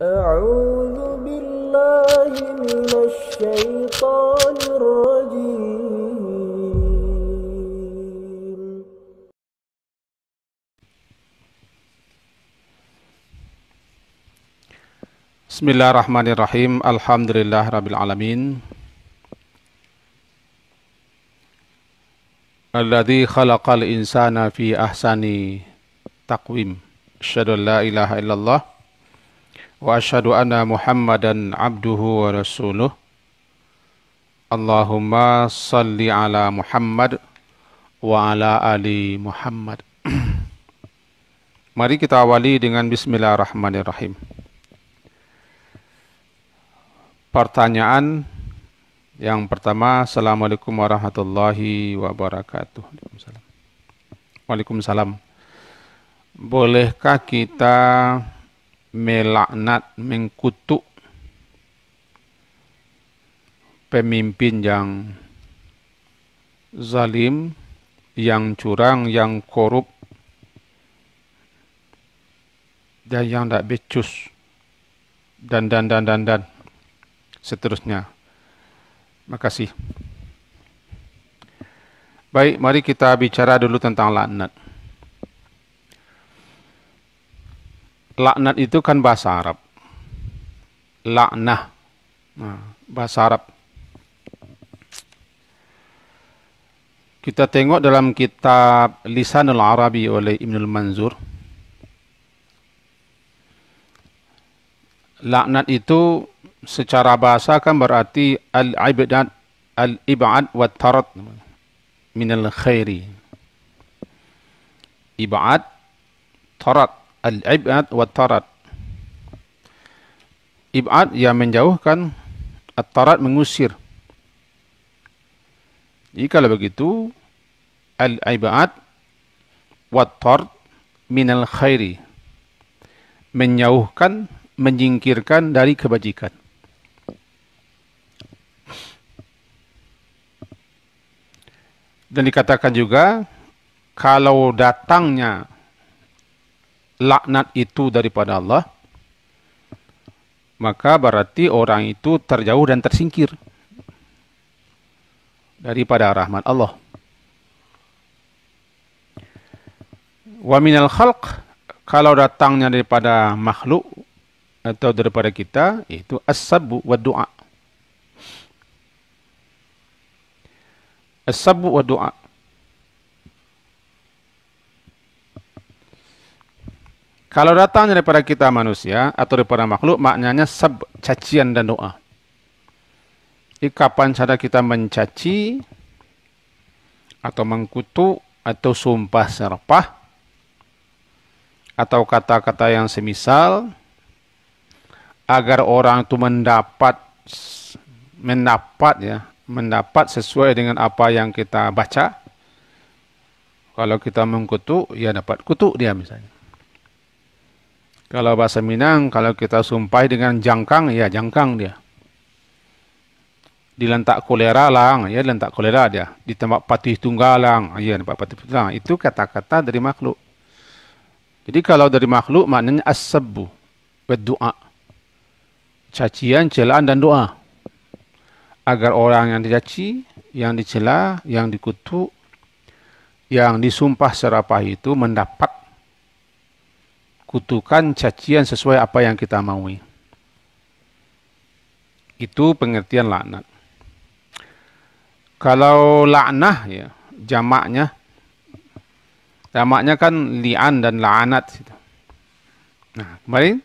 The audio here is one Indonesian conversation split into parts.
أعوذ بالله من الشيطان الرجيم. Bismillahirrahmanirrahim. Alhamdulillah rabbil alamin. Alladzi khalaqal insana fi ahsani taqwim. Asyhadu an la ilaha illallah wa asyhadu anna Muhammadan abduhu wa rasuluh. Allahumma salli ala Muhammad wa ala ali Muhammad. Mari kita awali dengan bismillahirrahmanirrahim. Pertanyaan yang pertama, Assalamualaikum warahmatullahi wabarakatuh. Waalaikumsalam. Bolehkah kita melaknat, mengkutuk pemimpin yang zalim, yang curang, yang korup, dan yang tidak becus, dan seterusnya. Makasih. Baik, mari kita bicara dulu tentang laknat. Laknat itu kan bahasa Arab. Laknah. Bahasa Arab. Kita tengok dalam kitab Lisanul Arabi oleh Ibnul Manzur. Laknat itu secara bahasa kan berarti al-ib'ad wa tarad minal khairi. Ib'ad, tarad, al-ib'ad wa tarad. Ib'ad yang menjauhkan, at-tarad mengusir. Jadi kalau begitu, al-ib'ad wa tarad minal khairi. Menjauhkan, menyingkirkan dari kebajikan. Dan dikatakan juga, kalau datangnya laknat itu daripada Allah, maka berarti orang itu terjauh dan tersingkir daripada rahmat Allah. Wa minal khalq, kalau datangnya daripada makhluk atau daripada kita, itu as-sabbu wa du'a. As-sabbu wa du'a. Kalau datangnya daripada kita manusia atau daripada makhluk, maknanya sab, cacian dan doa. Jadi kapan saja kita mencaci atau mengkutuk atau sumpah serapah atau kata-kata yang semisal, agar orang itu mendapat sesuai dengan apa yang kita baca. Kalau kita mengkutuk, ya dapat kutuk dia misalnya. Kalau bahasa Minang, kalau kita sumpah dengan jangkang, ya jangkang dia. Dilentak kolera lang, ya lentak kolera dia. Ditembak patih tunggalang, ya dapat patih tunggalang. Itu kata-kata dari makhluk. Jadi kalau dari makhluk, maknanya as-sabbu wa du'a. Cacian, celaan dan doa. Agar orang yang dicaci, yang dicela, yang dikutuk, yang disumpah serapah itu mendapat kutukan, cacian sesuai apa yang kita maui. Itu pengertian laknat. Kalau laknah, ya, jamaknya kan li'an dan la'anat. Nah, kemarin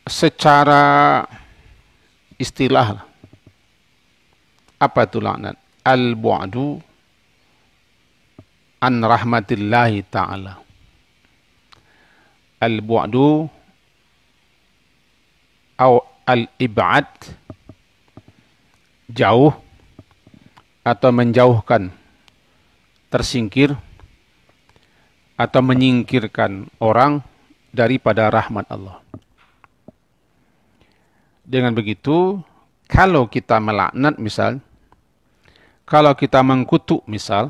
secara istilah, apa itu laknat? Al-bu'du an rahmatillahi ta'ala. Al-bu'du atau al-ib'ad, jauh atau menjauhkan, tersingkir atau menyingkirkan orang daripada rahmat Allah. Dengan begitu, kalau kita melaknat misal, kalau kita mengkutuk misal,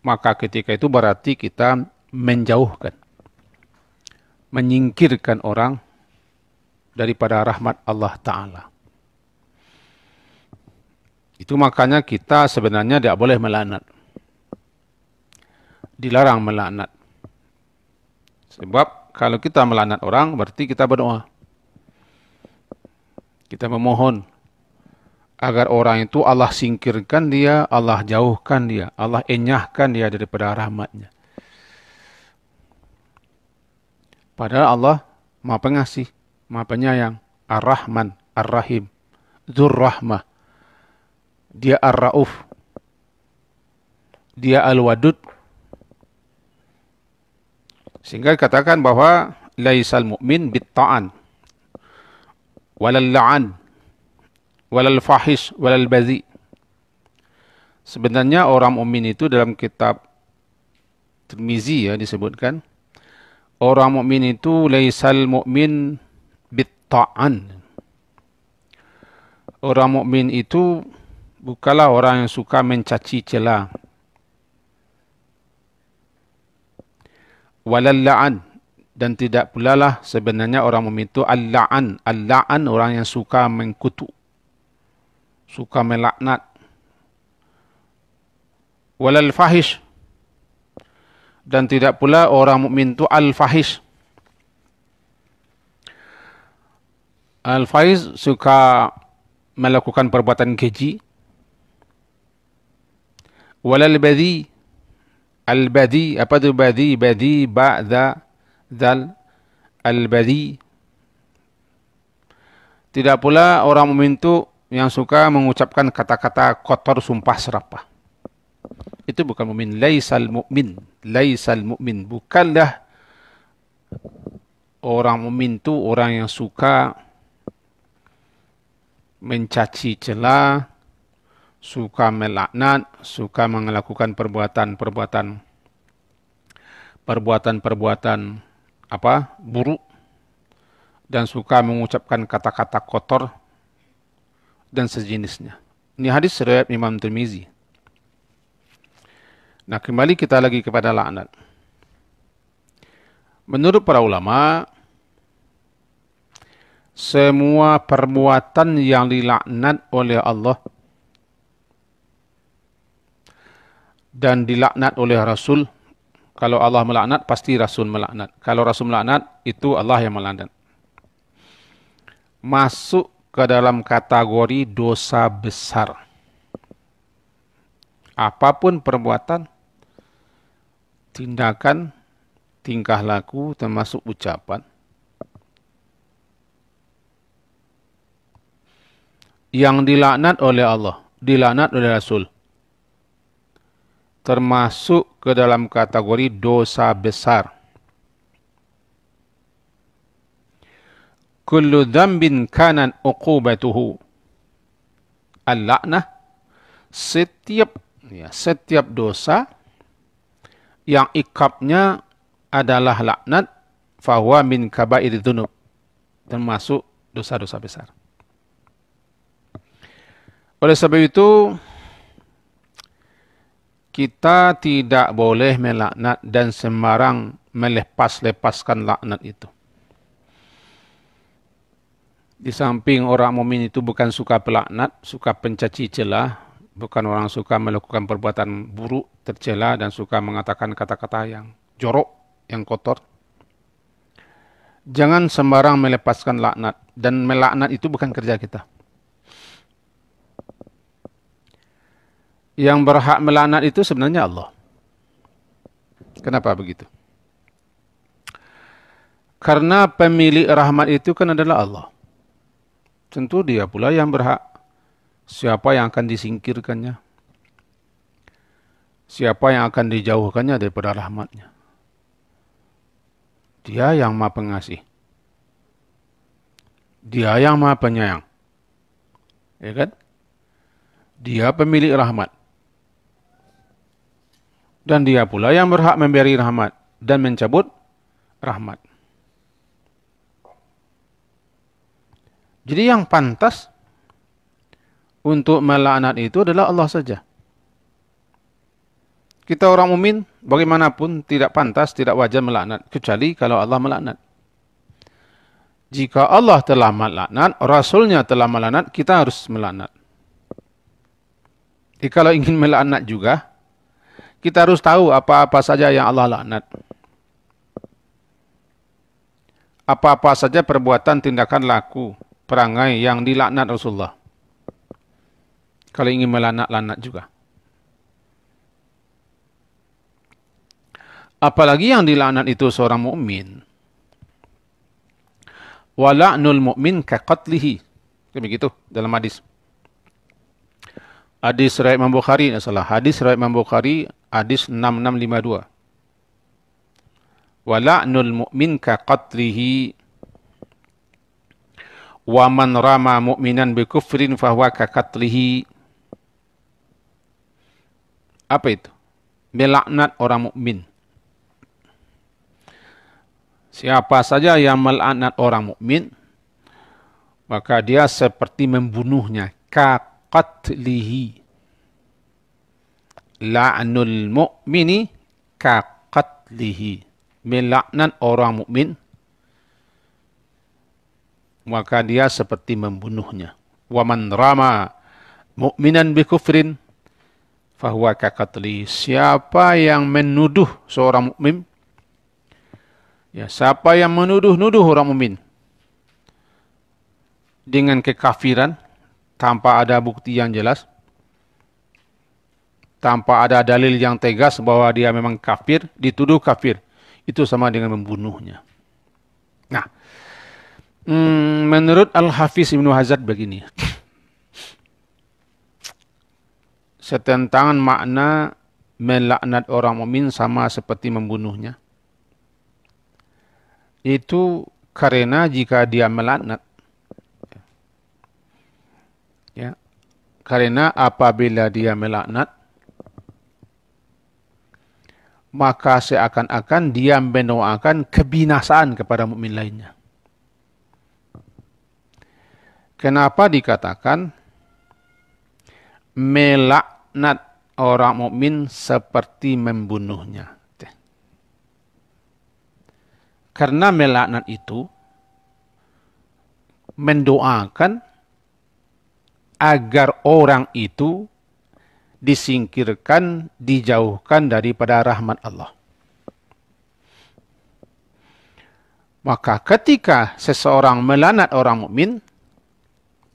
maka ketika itu berarti kita menjauhkan. menyingkirkan orang daripada rahmat Allah Ta'ala. Itu makanya kita sebenarnya tidak boleh melaknat. Dilarang melaknat. Sebab kalau kita melaknat orang, berarti kita berdoa. Kita memohon agar orang itu Allah singkirkan dia, Allah jauhkan dia, Allah enyahkan dia daripada rahmatnya. Padahal Allah Maha Pengasih, Maha Penyayang, Ar-Rahman, Ar-Rahim, Dzur-Rahmah. Dia Ar-Rauf. Dia Al-Wadud. Sehingga dikatakan bahwa laisal mu'min bit-ta'an walal la'an walal fahish walal bazi. Sebenarnya orang mukmin itu dalam kitab Tirmizi ya disebutkan, orang mukmin itu laisal mu'min bit-ta'an. Orang mukmin itu bukanlah orang yang suka mencaci cela. Walal la'an, dan tidak pula lah sebenarnya orang mukmin itu al-la'an. Al-la'an orang yang suka mengkutuk, suka melaknat. Walal fahish, dan tidak pula orang mukmin itu al-fahish. Al-fahish suka melakukan perbuatan keji. Walal badhi, al-badhi, apa itu badhi? Badhi, ba'dha, zal, al-badhi. Tidak pula orang mukmin itu yang suka mengucapkan kata-kata kotor, sumpah serapah. Itu bukan mukmin. Laisal mu'min. Laisal mu'min. Bukanlah orang mukmin itu orang yang suka mencaci cela, suka melaknat, suka melakukan perbuatan-perbuatan buruk, dan suka mengucapkan kata-kata kotor dan sejenisnya. Ini hadis riwayat Imam Tirmizi. Nah, kembali kita lagi kepada laknat. Menurut para ulama, semua perbuatan yang dilaknat oleh Allah dan dilaknat oleh Rasul, kalau Allah melaknat, pasti Rasul melaknat. Kalau Rasul melaknat, itu Allah yang melaknat. Masuk ke dalam kategori dosa besar. Apapun perbuatan, tindakan, tingkah laku, termasuk ucapan, yang dilaknat oleh Allah, dilaknat oleh Rasul, termasuk ke dalam kategori dosa besar. Kullu dzambin kanan uqubatuhu al-la'nah. Setiap dosa yang ikabnya adalah laknat, fahuwa min kabair dzunub, termasuk dosa-dosa besar. Oleh sebab itu, kita tidak boleh melaknat dan sembarang melepaskan laknat itu. Di samping orang mukmin itu bukan suka pelaknat, suka pencaci celah, bukan orang suka melakukan perbuatan buruk, tercela, dan suka mengatakan kata-kata yang jorok, yang kotor. Jangan sembarang melepaskan laknat, dan melaknat itu bukan kerja kita. Yang berhak melaknat itu sebenarnya Allah. Kenapa begitu? Karena pemilik rahmat itu kan adalah Allah. Tentu dia pula yang berhak. Siapa yang akan disingkirkannya? Siapa yang akan dijauhkannya daripada rahmatnya? Dia yang Maha Pengasih. Dia yang Maha Penyayang. Ya kan? Dia pemilik rahmat. Dan dia pula yang berhak memberi rahmat dan mencabut rahmat. Jadi yang pantas untuk melaknat itu adalah Allah saja. Kita orang mukmin bagaimanapun tidak pantas, tidak wajar melaknat, kecuali kalau Allah melaknat. Jika Allah telah melaknat, Rasulnya telah melaknat, kita harus melaknat. Jadi kalau ingin melaknat juga, kita harus tahu apa-apa saja yang Allah laknat. Apa-apa saja perbuatan, tindakan, laku, perangai yang dilaknat Rasulullah. Kalau ingin melaknat juga. Apalagi yang dilaknat itu seorang mukmin. Wa la'nul mu'min ka qatlihi. Begitu dalam hadis. Hadis riwayat Imam Bukhari, hadis riwayat Imam Bukhari, hadis 6652. Wa la'nul mu'min ka qatlihi wa man rama mu'minan bi kufrin fa huwa ka qatlihi. Apa itu? Melaknat orang mukmin. Siapa saja yang melaknat orang mukmin, maka dia seperti membunuhnya. Ka qatlihi. La'nul mu'mini ka qatlihi. Melaknat orang mukmin, maka dia seperti membunuhnya. Wa man rama mu'minan bi kufrin fahuwa ka qatlihi. Siapa yang menuduh seorang mukmin, ya, siapa yang menuduh-nuduh orang mukmin dengan kekafiran tanpa ada bukti yang jelas, tanpa ada dalil yang tegas bahwa dia memang kafir, dituduh kafir, itu sama dengan membunuhnya. Nah, menurut Al-Hafiz Ibnu Hazar begini, setentangan makna melaknat orang mukmin sama seperti membunuhnya. Itu karena jika dia melaknat, ya, karena apabila dia melaknat, maka seakan-akan dia mendoakan kebinasaan kepada mukmin lainnya. Kenapa dikatakan melaknat orang mukmin seperti membunuhnya? Karena melaknat itu mendoakan agar orang itu disingkirkan, dijauhkan daripada rahmat Allah. Maka ketika seseorang melaknat orang mukmin,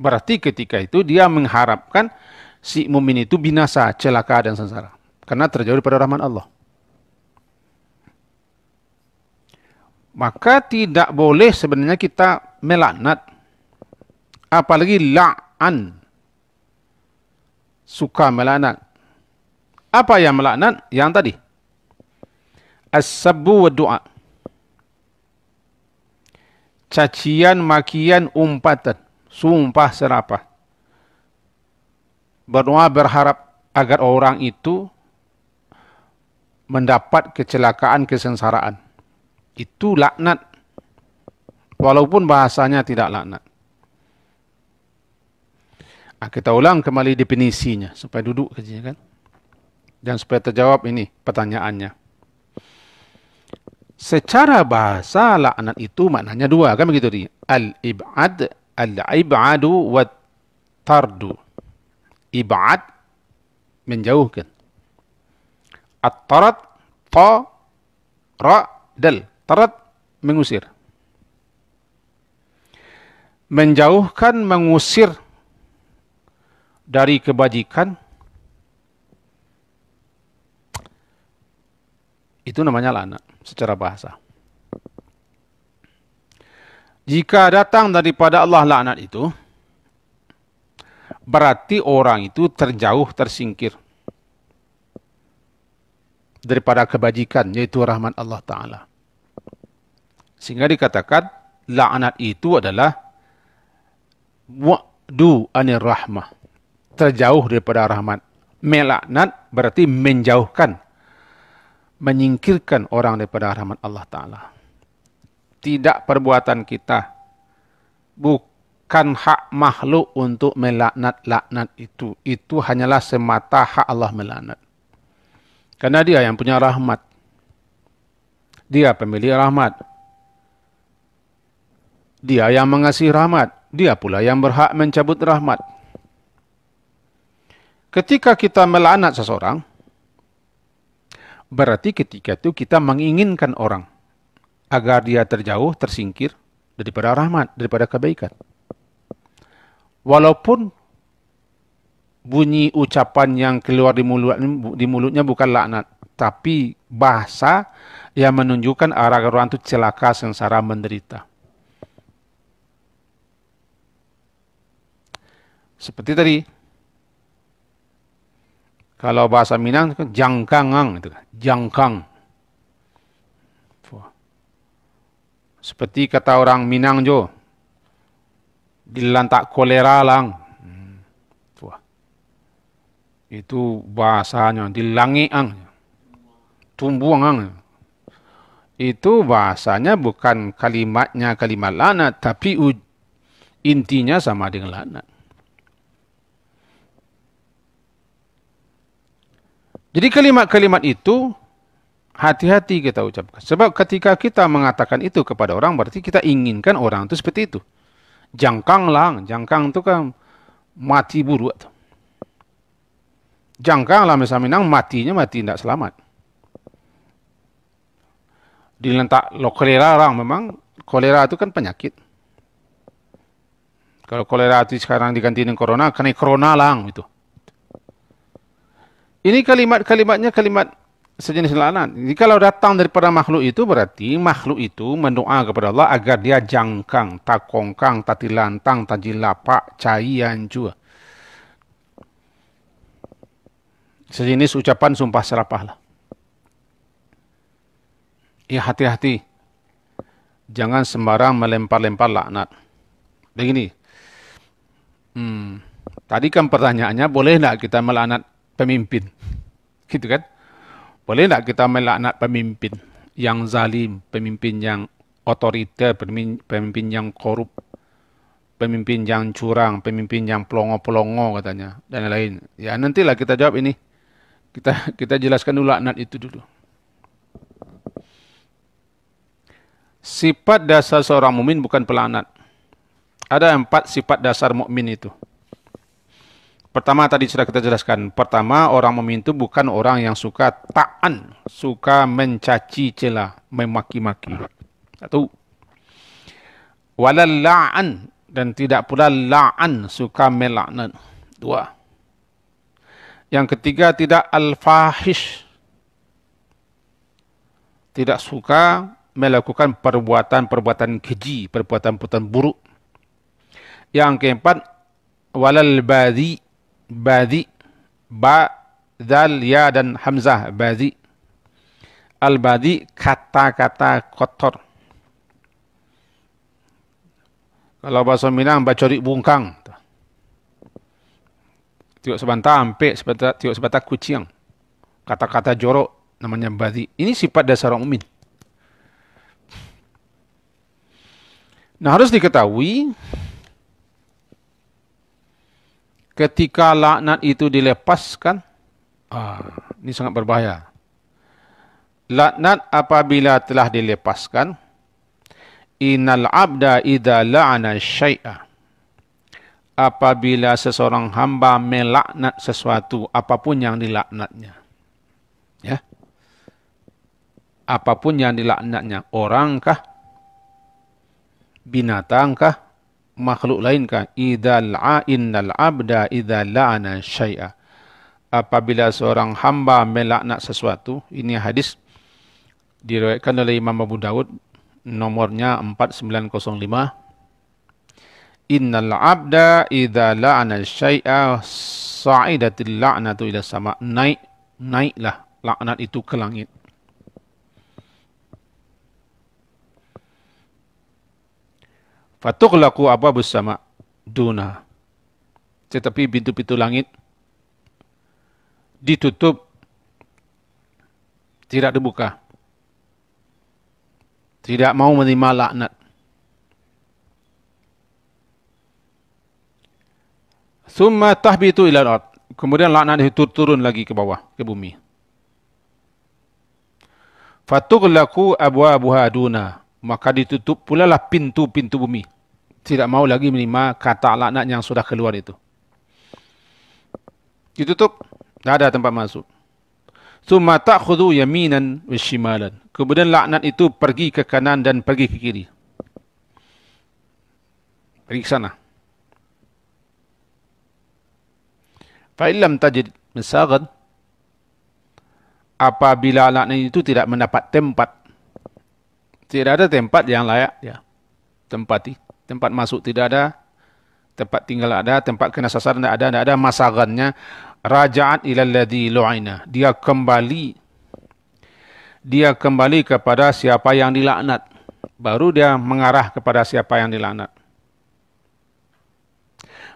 berarti ketika itu dia mengharapkan si mukmin itu binasa, celaka dan sengsara, karena terjauh daripada rahmat Allah. Maka tidak boleh sebenarnya kita melaknat, apalagi la'an, suka melaknat. Apa yang melaknat? Yang tadi, as-sabbu wa du'a, cacian, makian, umpatan, sumpah serapah, berdoa berharap agar orang itu mendapat kecelakaan, kesengsaraan. Itu laknat, walaupun bahasanya tidak laknat. Nah, kita ulang kembali definisinya supaya duduk kajian, kan, dan supaya terjawab ini pertanyaannya. Secara bahasa laknat itu maknanya dua, kan begitu dia. Al-ib'ad, al-ib'adu wa tardu. Ib'ad menjauhkan. At-tarad, ta, ra, dal. Tarad mengusir. Menjauhkan, mengusir dari kebajikan, itu namanya laknat secara bahasa. Jika datang daripada Allah laknat itu, berarti orang itu terjauh, tersingkir daripada kebajikan, yaitu rahmat Allah Ta'ala. Sehingga dikatakan laknat itu adalah wa'du anir rahmah, terjauh daripada rahmat. Melaknat berarti menjauhkan, menyingkirkan orang daripada rahmat Allah Ta'ala. Tidak perbuatan kita, bukan hak makhluk untuk melaknat itu. Itu hanyalah semata hak Allah melaknat. Karena dia yang punya rahmat. Dia pemilik rahmat. Dia yang mengasihi rahmat. Dia pula yang berhak mencabut rahmat. Ketika kita melaknat seseorang, berarti ketika itu kita menginginkan orang agar dia terjauh, tersingkir daripada rahmat, daripada kebaikan. Walaupun bunyi ucapan yang keluar di mulutnya bukan laknat, tapi bahasa yang menunjukkan arah orang itu celaka, sengsara, menderita. Seperti tadi, kalau bahasa Minang, jangkangang, itu jangkang. Seperti kata orang Minang jo, dilantak kolera lang. Itu bahasanya, dilangiang, tumbuang. Itu bahasanya bukan kalimatnya kalimat laknat, tapi intinya sama dengan laknat. Jadi kalimat-kalimat itu hati-hati kita ucapkan. Sebab ketika kita mengatakan itu kepada orang, berarti kita inginkan orang itu seperti itu. Jangkang lang, jangkang itu kan mati buruk. Jangkang lah misalnya Minang, matinya mati tidak selamat. Dilentak lo kolera orang, memang kolera itu kan penyakit. Kalau kolera itu sekarang diganti dengan corona, karena corona lang itu. Ini kalimat-kalimatnya kalimat sejenis laknat. Jadi kalau datang daripada makhluk itu, berarti makhluk itu mendoa kepada Allah agar dia jangkang, tak kongkang, tak tilantang, tak jilapak, cahian juga. Sejenis ucapan sumpah serapah lah. Ya hati-hati. Jangan sembarang melempar-lempar laknat. Begini. Tadi kan pertanyaannya, boleh tidak kita melaknat pemimpin? Gitu kan? Boleh tidak kita melaknat pemimpin yang zalim, pemimpin yang otoriter, pemimpin yang korup, pemimpin yang curang, pemimpin yang pelongo-pelongo katanya, dan lain-lain. Ya nantilah kita jawab ini. Kita jelaskan dulu laknat itu dulu. Sifat dasar seorang mukmin bukan pelaknat. Ada 4 sifat dasar mukmin itu. Pertama tadi sudah kita jelaskan. Pertama, orang mukmin itu bukan orang yang suka ta'an, suka mencaci cela, memaki-maki. 1. Walal la'an, dan tidak pula la'an, suka melaknat. 2. Yang ketiga, tidak al-fahish. Tidak suka melakukan perbuatan-perbuatan keji, perbuatan-perbuatan buruk. Yang keempat, walal badhi. Badhi, ba, dal, ya dan hamzah, badhi. Al-badhi, kata-kata kotor. Kalau bahasa Minang, bacori bungkang. Tiok sebentar ampe, tiok sebentar kucing. Kata-kata jorok, namanya badhi. Ini sifat dasar orang mukmin. Nah, harus diketahui, ketika laknat itu dilepaskan, ini sangat berbahaya. Laknat apabila telah dilepaskan, innal abda idza la'ana syai'a. Apabila seseorang hamba melaknat sesuatu, apapun yang dilaknatnya. Ya. Apapun yang dilaknatnya, orangkah, binatangkah, makhluk lainkah? Innal abda idza la'ana syai'a. Apabila seorang hamba melaknat sesuatu, ini hadis diriwayatkan oleh Imam Abu Dawud, nomornya 4905. Innal abda idza la'ana syai'a sa'idatil la'natu ila sama. Naiklah laknat itu ke langit. Fatughlaqu abwabus sama duna. Tetapi pintu-pintu langit ditutup, tidak dibuka. Tidak mau menerima laknat. Thumma tahbitu ila al-ard. Kemudian laknat itu turun lagi ke bawah, ke bumi. Fatughlaqu abwabuha duna. maka ditutup pula lah pintu-pintu bumi. Tidak mau lagi menerima kata laknat yang sudah keluar itu. Ditutup, tidak ada tempat masuk. Tsumma ta'khudhu yaminan wa shimalan. Kemudian laknat itu pergi ke kanan dan pergi ke kiri. Pergi ke sana. Fa illam tajid masagan, apabila laknat itu tidak mendapat tempat, tidak ada tempat yang layak dia tempati. Tempat masuk tidak ada, tempat tinggal ada, tempat kena sasaran tidak ada masagannya. Raja'at ilal ladzi lu'ina. Dia kembali kepada siapa yang dilaknat. Baru dia mengarah kepada siapa yang dilaknat.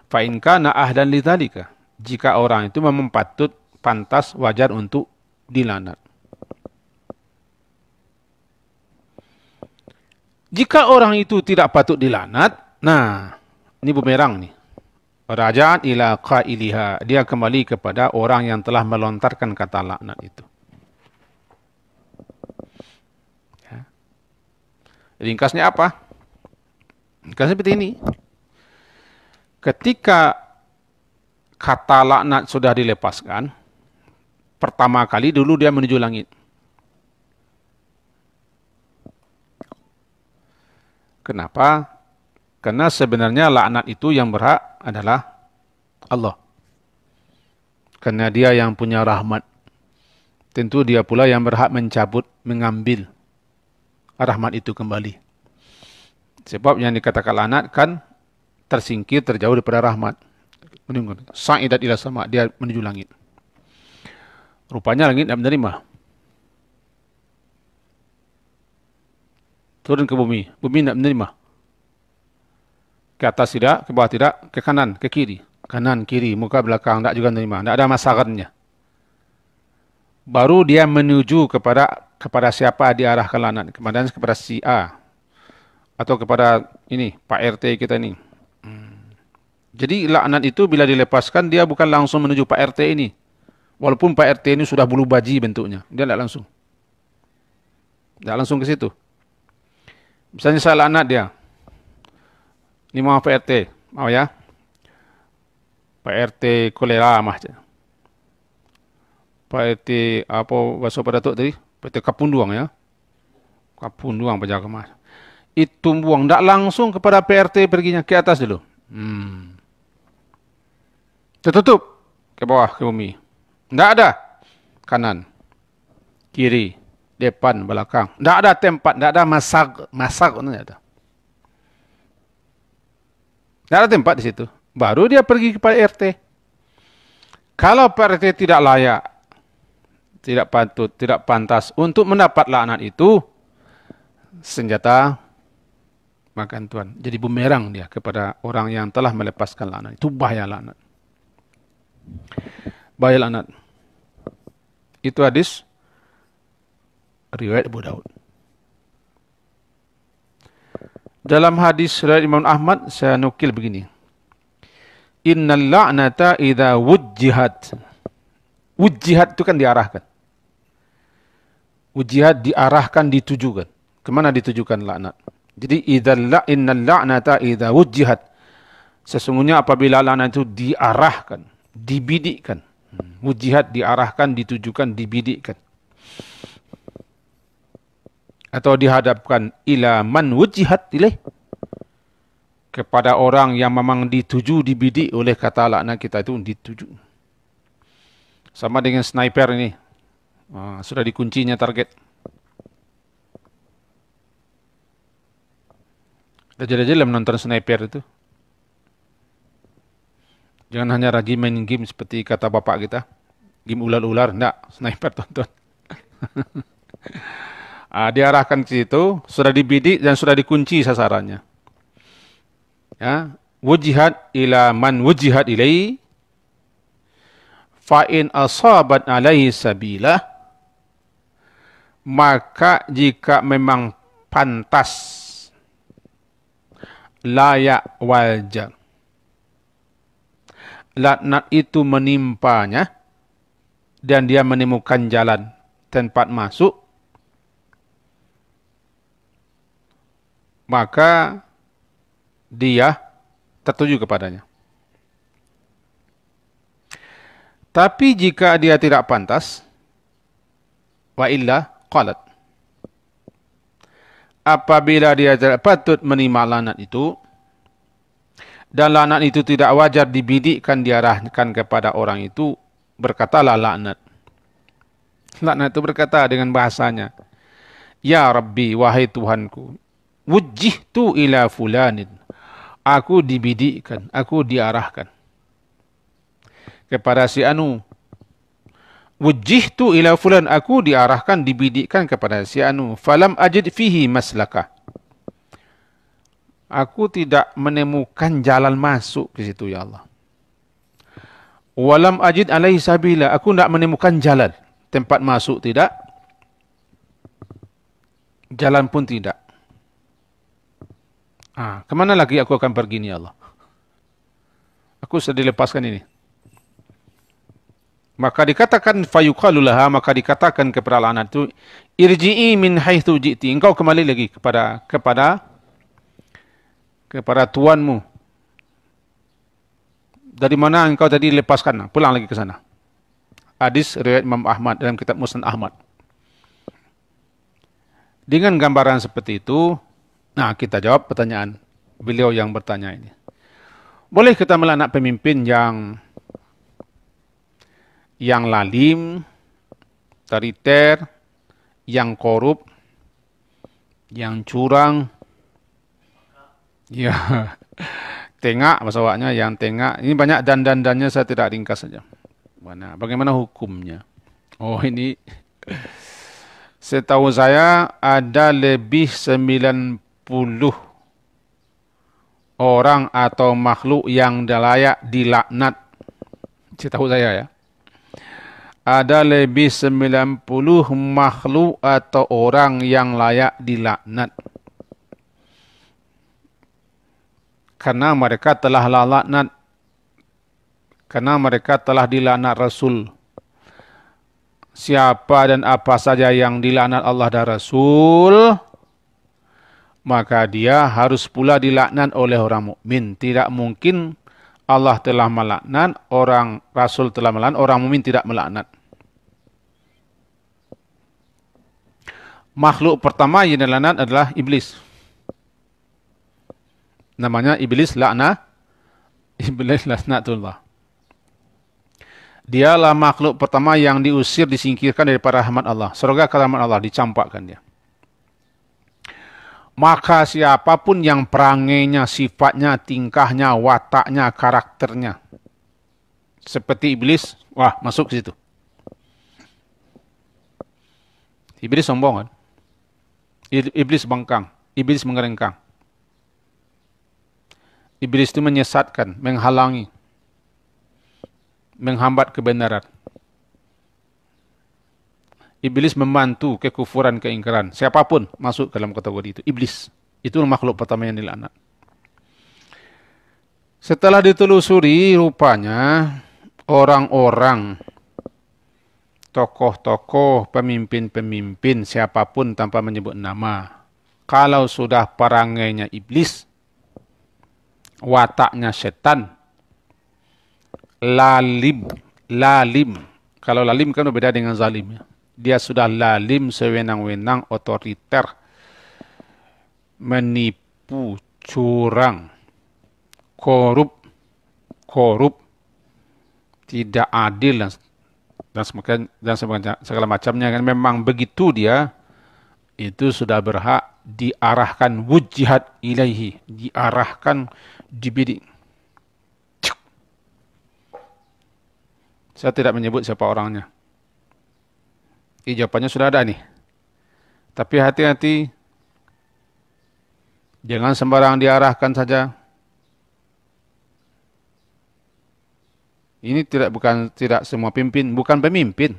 Fa in kana ahlan lidzalika. Jika orang itu memang patut, pantas, wajar untuk dilaknat. Jika orang itu tidak patut dilaknat, nah, ini bumerang nih. Raja'at ila qailiha. Dia kembali kepada orang yang telah melontarkan kata laknat itu. Ya. Ringkasnya apa? Ringkasnya seperti ini. Ketika kata laknat sudah dilepaskan, pertama kali dulu dia menuju langit. Kenapa? Karena sebenarnya laknat itu yang berhak adalah Allah. Karena dia yang punya rahmat. Tentu dia pula yang berhak mencabut, mengambil rahmat itu kembali. Sebab yang dikatakan laknat kan tersingkir, terjauh daripada rahmat. Sa'idat ila sama, dia menuju langit. Rupanya langit tidak menerima. Turun ke bumi, bumi tidak menerima. Ke atas tidak, ke bawah tidak, ke kanan, ke kiri. Kanan, kiri, muka, belakang, tidak juga menerima. Tidak ada masarannya. Baru dia menuju kepada siapa diarahkan laknat. Kepada si A. Atau kepada ini, Pak RT kita ini. Jadi laknat itu bila dilepaskan, dia bukan langsung menuju Pak RT ini. Walaupun Pak RT ini sudah bulu baji bentuknya. Dia tidak langsung. Tidak langsung ke situ. Misalnya saya laknat dia. Ini mau Pak RT. Mau ya? Pak RT kolera mah. Pak RT apa bahasa pada Datuk tadi? Pak RT Kapunduang ya. Kapunduang penjaga mas. Itu buang. Tak langsung kepada PRT perginya ke atas dulu. Tertutup ke bawah ke bumi. Tak ada. Kanan. Kiri. Depan, belakang. Tak ada tempat. Tak ada masak. Masak. Tak ada. Tak ada tempat di situ. Baru dia pergi kepada RT. Kalau RT tidak layak, tidak patut, tidak pantas untuk mendapat laknat itu, senjata makan Tuhan. Jadi bumerang dia kepada orang yang telah melepaskan laknat. Itu bahaya laknat. Bahaya laknat. Itu hadis riwayat Abu Daud. Dalam hadis riwayat Imam Ahmad, saya nukil begini. Innal la'nata idza wujjihat. Wujjihat itu kan diarahkan. Wujjihat diarahkan, ditujukan. Kemana ditujukan laknat? Jadi innal la'nata idza wujjihat. Sesungguhnya apabila laknat itu diarahkan, dibidikkan. Wujjihat diarahkan, ditujukan, dibidikkan. Atau dihadapkan ila man wujjihat ilaih. Kepada orang yang memang dituju, dibidik oleh kata laknat kita itu dituju. Sama dengan sniper ini. Sudah dikuncinya target. Dah jadi-jadi menonton sniper itu. Jangan hanya rajin main game seperti kata bapak kita. Game ular-ular. Tidak, sniper tonton. Diarahkan ke situ, sudah dibidik dan sudah dikunci sasarannya. Ya, wujihat ila man wujihat ilai fa in asabat alaihi sabilah, maka jika memang pantas, layak, wajar, laknat itu menimpanya dan dia menemukan jalan tempat masuk, maka dia tertuju kepadanya. Tapi jika dia tidak pantas, wa illa qalat. Apabila dia tidak patut menerima laknat itu, dan laknat itu tidak wajar dibidikkan, diarahkan kepada orang itu, berkatalah laknat. Laknat itu berkata dengan bahasanya, Ya Rabbi, wahai Tuhanku, wujjihtu ila fulanin. Aku dibidikkan, aku diarahkan kepada si anu. Wujjihtu ila fulan, aku diarahkan, dibidikkan kepada si anu. Falam ajid fihi maslaka. Aku tidak menemukan jalan masuk ke situ, ya Allah. Walam ajid alaihi sabila, aku tidak menemukan jalan. Tempat masuk tidak, jalan pun tidak. Kemana lagi aku akan pergi ni, ya Allah? Aku sudah dilepaskan ini. Maka dikatakan fayuqalu laha, maka dikatakan kepada laknat itu, irji'i min haitsu ji'ti. Engkau kembali lagi kepada tuanmu. Dari mana engkau tadi lepaskan? Pulang lagi ke sana. Hadis riwayat Imam Ahmad dalam kitab Musnad Ahmad. Dengan gambaran seperti itu, kita jawab pertanyaan beliau yang bertanya ini. Boleh kita melaknat pemimpin yang lalim, otoriter, yang korup, yang curang, ya, tengak bahasa awaknya, yang tengak. Ini banyak dan-dannya, saya tidak ringkas saja. Bagaimana hukumnya? Oh, ini setahu saya ada lebih 90 orang atau makhluk yang layak dilaknat. Setahu saya ya. Ada lebih 90 makhluk atau orang yang layak dilaknat. Karena mereka telah laknat. Karena mereka telah dilaknat Rasul. Siapa dan apa saja yang dilaknat Allah dan Rasul, maka dia harus pula dilaknat oleh orang mukmin. Tidak mungkin Allah telah melaknat, Rasul telah melaknat, orang mukmin tidak melaknat. Makhluk pertama yang dilaknat adalah iblis. Namanya iblis laknatullah. Dialah makhluk pertama yang diusir, disingkirkan daripada rahmat Allah. Surga ke rahmat Allah, dicampakkan dia. Maka siapapun yang perangainya, sifatnya, tingkahnya, wataknya, karakternya seperti iblis, masuk ke situ. Iblis sombong kan? Iblis bangkang, iblis mengerengkang. Iblis itu menyesatkan, menghalangi, menghambat kebenaran. Iblis membantu kekufuran, keingkaran. Siapapun masuk dalam kategori itu. Iblis. Itu makhluk pertama yang dilaknat. Setelah ditelusuri, rupanya orang-orang, tokoh-tokoh, pemimpin-pemimpin, siapapun tanpa menyebut nama, kalau sudah perangainya iblis, wataknya setan, lalim. Kalau lalim kan berbeda dengan zalim. Dia sudah lalim, sewenang-wenang, otoriter, menipu, curang, korup, tidak adil dan segala macamnya. Kan memang begitu dia, itu sudah berhak diarahkan wujihat ilaihi, diarahkan, dibidik. Saya tidak menyebut siapa orangnya. Jawabannya sudah ada nih. Tapi hati-hati. Jangan sembarang diarahkan saja. Ini tidak semua pimpin, bukan pemimpin.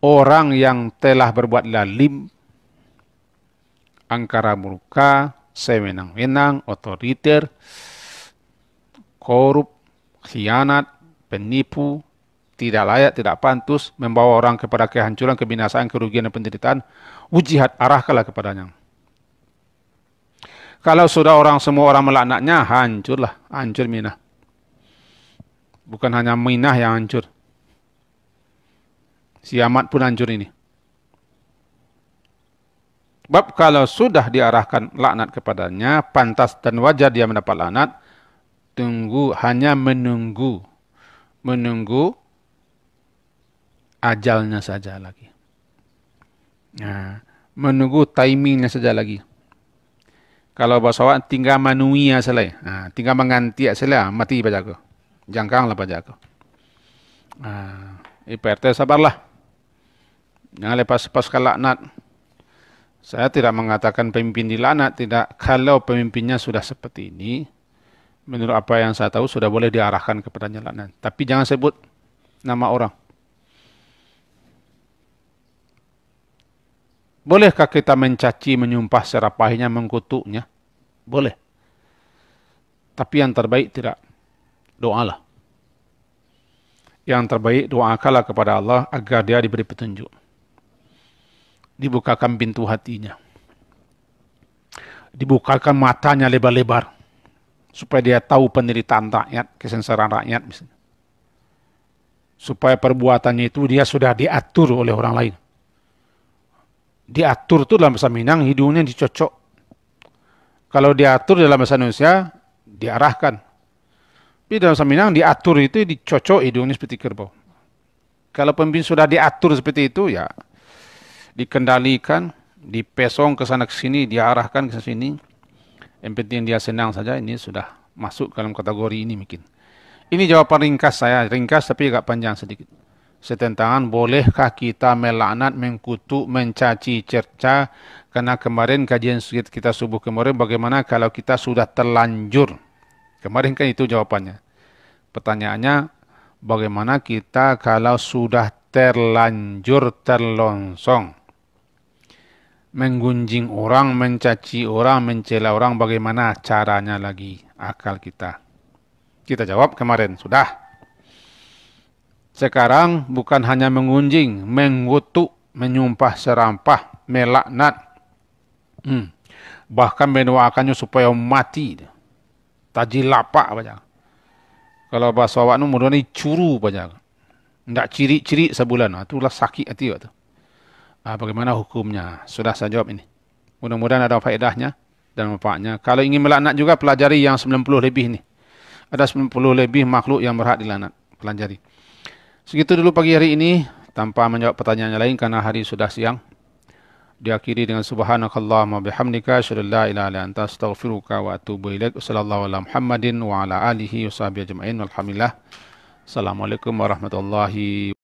Orang yang telah berbuat lalim, angkara murka, sewenang-wenang, otoriter, korup, khianat, penipu, tidak layak, tidak pantas, membawa orang kepada kehancuran, kebinasaan, kerugian dan penderitaan, wujihat, arahkanlah kepadanya. Kalau sudah semua orang melaknatnya, hancurlah, hancur Minah. Bukan hanya Minah yang hancur. Siamat pun hancur ini. Sebab kalau sudah diarahkan laknat kepadanya, pantas dan wajar dia mendapat laknat, hanya menunggu ajalnya saja lagi. Nah, menunggu timingnya saja lagi. Kalau bahasa awak tinggal manuia selai, tinggal menganti selai, mati bajago. Jangkanglah bajago. IPRT sabarlah. Jangan lepas laknat. Saya tidak mengatakan pemimpin dilaknat, tidak. Kalau pemimpinnya sudah seperti ini, menurut apa yang saya tahu sudah boleh diarahkan kepadanya laknat. Tapi jangan sebut nama orang. Bolehkah kita mencaci, menyumpah secara pahitnya, mengkutuknya? Boleh. Tapi yang terbaik tidak. Doalah. Yang terbaik doakanlah kepada Allah agar dia diberi petunjuk. Dibukakan pintu hatinya. Dibukakan matanya lebar-lebar. Supaya dia tahu penderitaan rakyat, kesengsaraan rakyat misalnya. Supaya perbuatannya itu dia sudah diatur oleh orang lain. Diatur itu dalam bahasa Minang, hidungnya dicocok. Kalau diatur dalam bahasa Indonesia, diarahkan. Tapi dalam bahasa Minang, diatur itu dicocok hidungnya seperti kerbau. Kalau pemimpin sudah diatur seperti itu, ya dikendalikan, dipesong ke sana ke sini, diarahkan ke sini. Yang penting dia senang saja, ini sudah masuk dalam kategori ini mungkin. Ini jawaban ringkas saya, ringkas tapi agak panjang sedikit. Setentangan, bolehkah kita melaknat, mengkutuk, mencaci, cerca? Karena kemarin kajian kita subuh kemarin, bagaimana kalau kita sudah terlanjur? Kemarin kan itu jawabannya. Pertanyaannya, bagaimana kita kalau sudah terlanjur, terlonsong? Menggunjing orang, mencaci orang, mencela orang, bagaimana caranya lagi akal kita? Kita jawab kemarin, sudah. Sekarang bukan hanya mengunjing, mengutuk, menyumpah serampah, melaknat. Bahkan mendoakannya supaya mati. Tajilapak baca. Kalau bahasa awak itu mudah-mudahan curu baca. Tidak ciri-ciri sebulan. Itulah sakit hati waktu. Bagaimana hukumnya? Sudah saya jawab ini. Mudah-mudahan ada faedahnya dan manfaatnya. Kalau ingin melaknat juga, pelajari yang 90 lebih ini. Ada 90 lebih makhluk yang berhak dilaknat. Pelajari. Segitu dulu pagi hari ini. Tanpa menjawab pertanyaan yang lain karena hari sudah siang. Diakhiri dengan subhanakallahumma bihamdika asyhadu an la ilaha illa anta astaghfiruka wa atubu ilaik. Wassallallahu ala Muhammadin wa ala alihi wa sahbihi ajma'in. Walhamdulillah. Assalamualaikum warahmatullahi wabarakatuh.